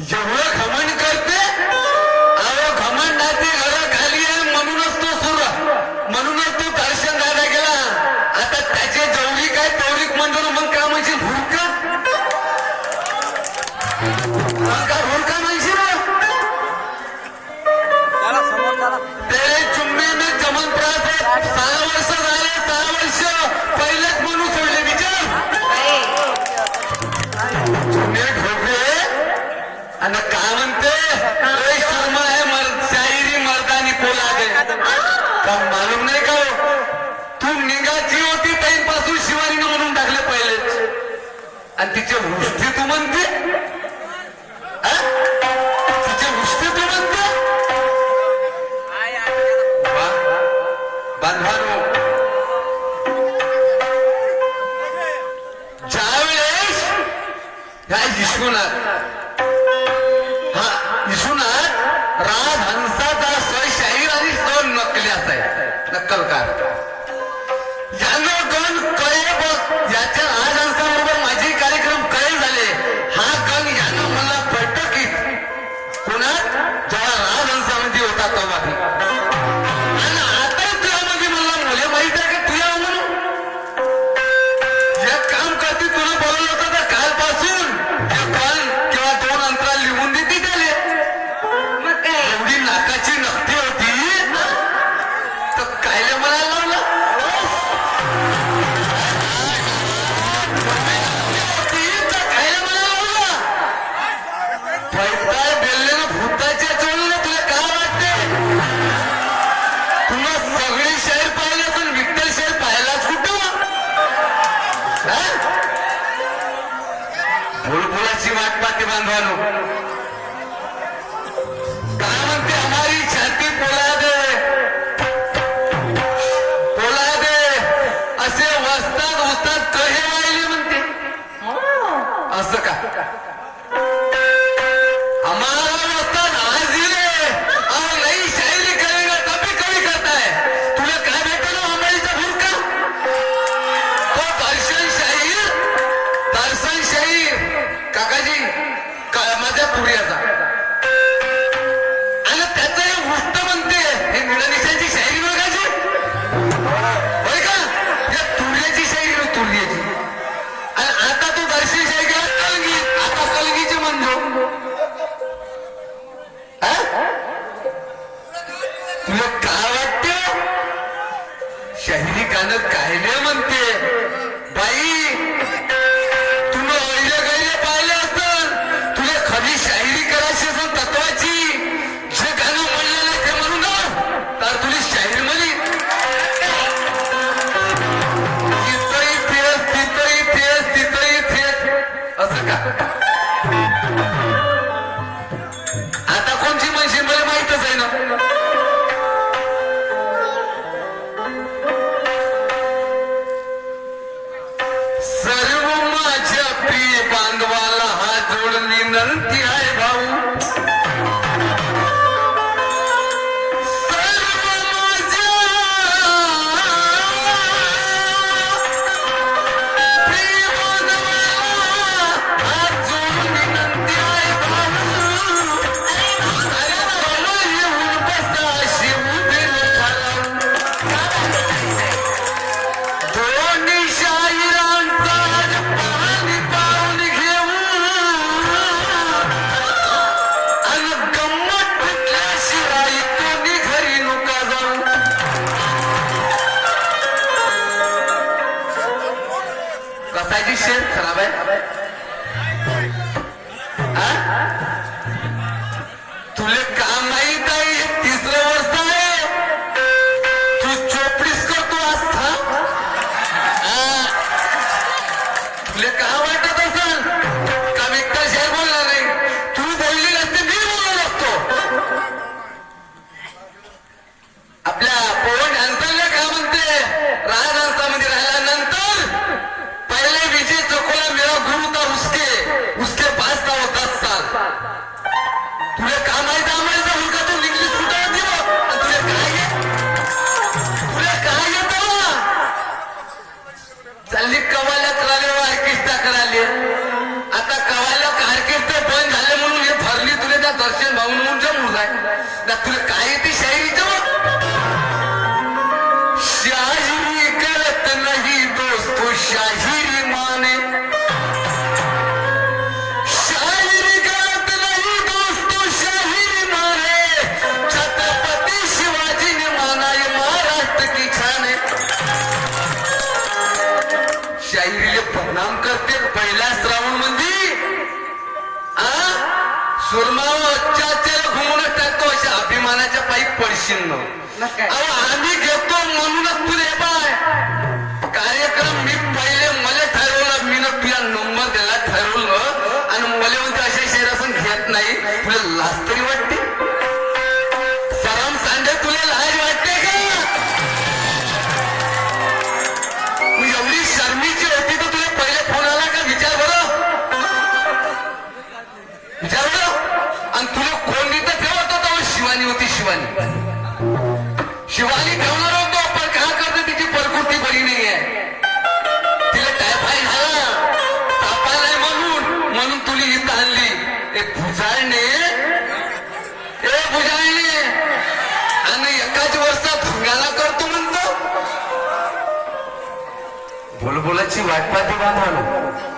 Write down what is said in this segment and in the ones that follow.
जेवढं घमंड करते अहो घमंडाची घरं खाली आहे म्हणूनच तो सुरू म्हणूनच तो दर्शन दादा गेला आता त्याचे जेवढी काय तेवढीक म्हणतो मग का म्हणजे भूरका का भूरका म्हणशी तेरे चुम्मे में चमनप्रास आहे 6 वर्ष झाले 6 वर्ष पहिलेच म्हणून सोडले विचार चुम्मे ठोकले आणि काय म्हणते सुरमा है शायरी मर्दानी कोला दे का मालूम नाही का तू निघाची होती पासून शिवानीनं म्हणून टाकले पहिलेच आणि तिचे गोष्टी तू म्हणते तिचे गोष्टी तू म्हणते बांधवानो ज्यावेळेस ह्या विश्वनाथ विश्वनाथ राजहंसाचा शाहीर आणि नकली असाय नक्कलकार यानं गण कळे बघ याच्या राजहंसाबरोबर माझे कार्यक्रम कळे झाले हा गण यानं मला बैठकीत पुण्यात जेव्हा राजहंसामध्ये होता तेव्हा आणि आता तुझ्यामध्ये मला मुले माहित आहे का तुझ्या म्हणून एक काम करते तुला बोलवलं होतं तर कालपासून हे गण किंवा 2 अंतराल लिहून देते त्याले एवढी नाकाची नखटी होती तर कायले म्हणायला लावलं खायला म्हणायला लावलं पैताय बेल्लेनं भूताच्या चोळलं तुला काय वाटते तुला सगळे शहर पाहिले पण विठ्ठल शहर पाहिलाच कुठं बुलबुलाची वाट पाहते बांधवानो काय म्हणते हमारी छाती पोला दे असे वस्ताद उस्ताद कहे वाहिले म्हणते असं का हमारा वस्ताद आज ही रे और नई शायरी करेगा तभी कभी करता है तुला काय भेटलं ना अंबाईचा भुरका तो दर्शन शाहीर काकाजी माझ्या पुढ्याचा आणि त्याचं हे गोष्ट म्हणते हे निळनिशांची शायरी बघायची होय का या तुर्याची शायरी तुर्याची आणि आता तो दर्शन शाही गेला कलगी आता कलगीची म्हणतो तुला काय वाटते शाहिरी गाणं कायले म्हणते बाई तुला ओहिले गैरे पाहिले असत तुला खरी शाहिरी करायची असेल तत्वाची जे गाणं म्हणलेलं आहे ते म्हणू ना तर तुला शाहीर म्हणी तिथंही तेच असं का आता कोणची म्हणशी मला माहितच आहे ना सर्व माझ्या प्रिय बांधवाला हात जोडून विनंती आहे भाऊ सर्व माझ्या प्रिय बांधवाला हात जोडून विनंती आहे भाऊ अरे बाबा येऊन बसा शिवदिन दोन्ही शाहिरांचा पाणी पाऊल घेऊन आणि गंमत फुटल्याशिवाय कोणी घरी नुका जाऊ कसाची शेत खराब आहे तुले काम माहित आहे हे 3रं वर्ष आहे तू चोपडीस करतो असता तुला काय वाटत असेल का विठ्ठल शहर बोलणार नाही तू बोलली नसते मी बोललो असतो आपल्या पवन डान्सरला काय म्हणते राजहंसामध्ये राहिल्यानंतर पहिले विजय चकोला मेरा गुरु था उसके पास था वो 10 साल तुला काय माहित आम्हाला ना तुला काय येते शायरीचं शायरी करत नाही दोस्तो शाहिरी माने शायरी करत नाही दोस्तो शाहिरी माने छत्रपती शिवाजीने मानाय महाराष्ट्र की छाने शायरीले प्रणाम करते पहिला श्रावण मंदी सुरमाच्या घुमून टाकतो अशा अभिमानाच्या पायी पडशील न आम्ही घेतो म्हणूनच तुले बाय कार्यक्रम मी पहिले मला ठरवलं मी ना तुझा नंबर द्यायला ठरवलं आणि मला म्हणते अशा शहरासून घेत नाही तुला लाज तरी वाटते सरम सांडे तुला लाज वाटते का एवढी शर्मीची होती तर तुला पहिले फोन आला का विचार बरं आणि तुला कोणी तर ठेवत होता शिवानी होती शिवानी ठेवणार होतो पण काय करते तिची प्रकृती बरी नाही आहे तिला टायफाईड झाला तापा नाही म्हणून तुला इथं आणली भुजाळणे आणि एकाच वर्षात भुंगाला करतो म्हणतो बोलबोलाची वाट पाहते बांधवानो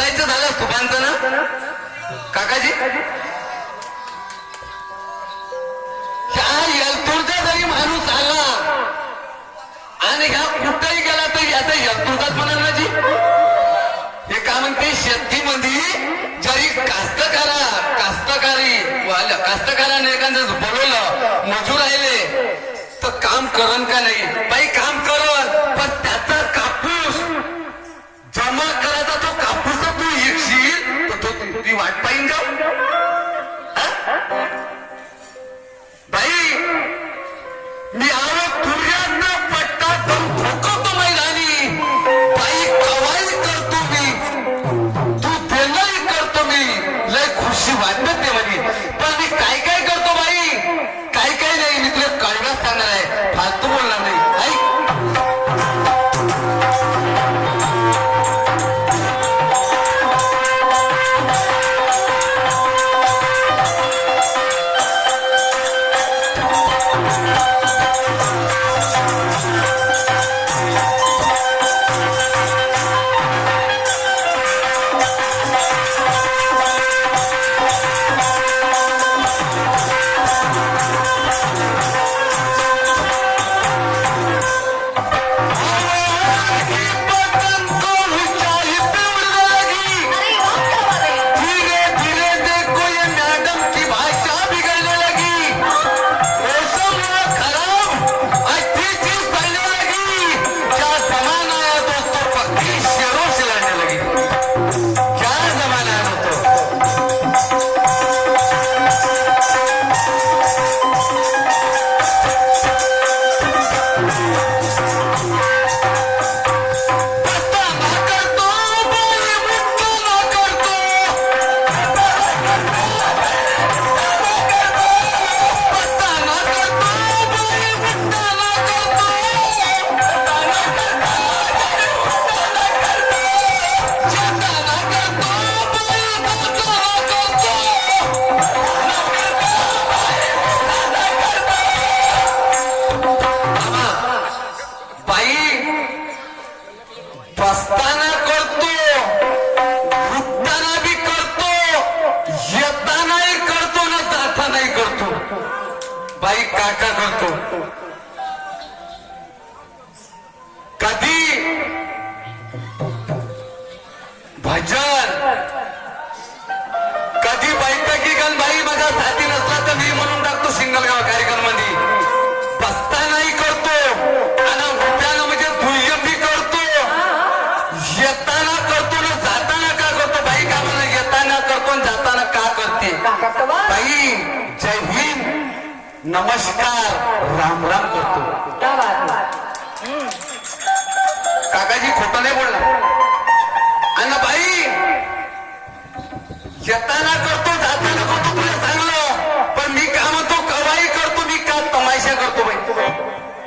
निघायचं झालं तुफानचं ना काकाजी. ह्या यलतूरचा जरी माणूस आला आणि ह्या कुठेही गेला तर याचा यलतूरचाच म्हणाल ना जी. हे का म्हणते शेतीमध्ये जरी कास्तकाराने एखादं बोलवलं मजूर राहिले तर काम करण का नाही. बाई काम करण पण त्याचा कापूस जमा करायचा तो कापूस तू येशील तर तो तुझी वाट पाहिन का बाई. मी आलो तुझ्यातनं पट्टा दम ठोकवतो मैदानी बाई. कवाई करतो मी तू तेलही करतो मी लय खुशी वाटत नाही म्हणे. पण मी काय काय करतो बाई काय नाही. मी तुला कळण्यास सांगणार आहे फालतू बोलणार नाही. बसताना करतो उठताना बी करतो येतानाही करतो ना जातानाही करतो. बाई काका करतो. कधी भजन कधी बैठकी गण बाई माझा साथी नसला तर मी म्हणून टाकतो सिंगलगाव कार्यक्रम मध्ये. बसतानाही करतो आणि उठताना म्हणजे दुय्यम बी करतो येताना करतो ना जाताना का करतो. बाई का म्हणा येताना करतो आणि जाताना का करते. बाई जय हिंद नमस्कार राम राम करतो. काकाजी खोटं नाही बोलला. आणि बाई येताना करतो जाताना करतो तुला सांगलं